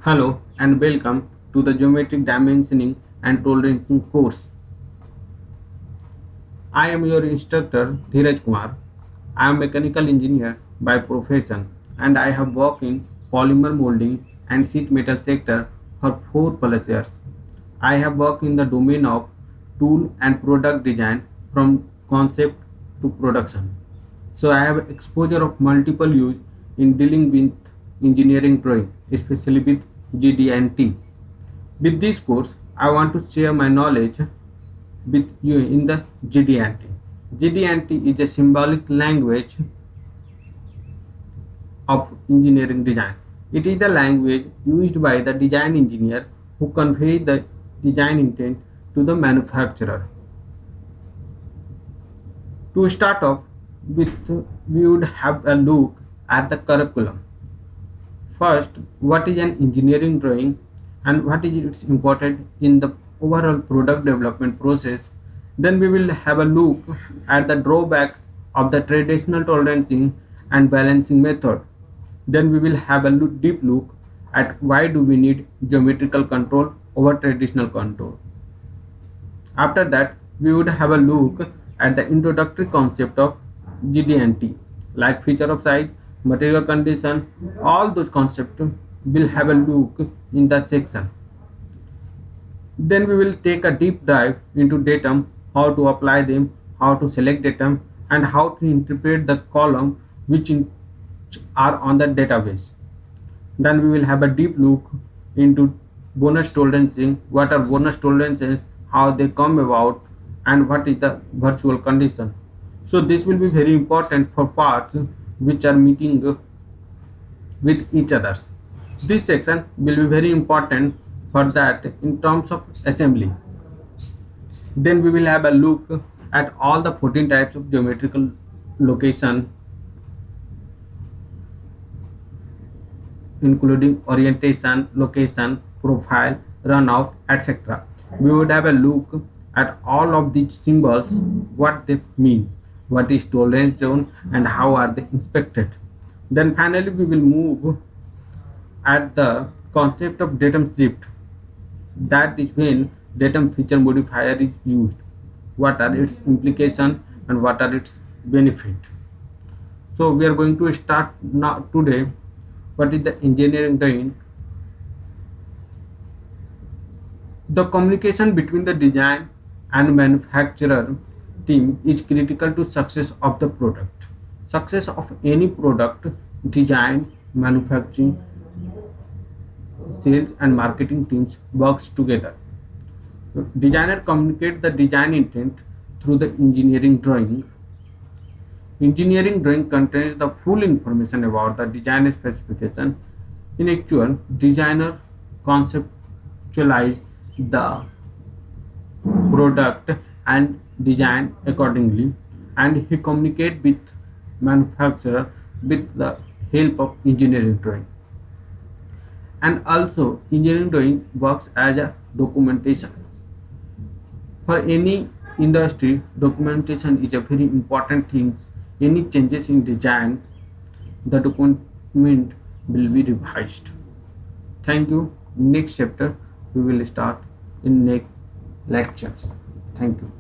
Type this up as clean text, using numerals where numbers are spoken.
Hello and welcome to the Geometric Dimensioning and Tolerancing course. I am your instructor Dheeraj Kumar. I am mechanical engineer by profession and I have worked in polymer molding and sheet metal sector for 4 plus years. I have worked in the domain of tool and product design from concept to production. So I have exposure of multiple use in dealing with engineering drawing, especially with GD&T. With this course, I want to share my knowledge with you in the GD&T. GD&T is a symbolic language of engineering design. It is the language used by the design engineer who convey the design intent to the manufacturer. To start off with, we would have a look at the curriculum. First, what is an engineering drawing and what is its importance in the overall product development process. Then we will have a look at the drawbacks of the traditional tolerancing and balancing method. Then we will have a deep look at why do we need geometrical control over traditional control. After that, we would have a look at the introductory concept of GD&T, like feature of size, material condition, all those concepts will have a look in that section. Then we will take a deep dive into datum, how to apply them, how to select datum, and how to interpret the column which are on the database. Then we will have a deep look into bonus tolerancing, what are bonus tolerances, how they come about, and what is the virtual condition. So this will be very important for parts which are meeting with each others. This section will be very important for that in terms of assembly. Then we will have a look at all the 14 types of geometrical location, including orientation, location, profile, runout, etc. We would have a look at all of these symbols, what they mean, what is tolerance zone and how are they inspected. Then finally we will move at the concept of datum shift. That is when datum feature modifier is used, what are its implications and what are its benefit. So we are going to start now today. What is the engineering doing? The communication between the design and manufacturer team is critical to success of the product. Success of any product, design, manufacturing, sales and marketing teams works together. Designer communicate the design intent through the engineering drawing. Engineering drawing contains the full information about the design specification. In actual, designer conceptualize the product and design accordingly, and he communicate with manufacturer with the help of engineering drawing. And also engineering drawing works as a documentation. For any industry, documentation is a very important thing. Any changes in design, the document will be revised. Thank you. Next chapter we will start in next lectures. Thank you.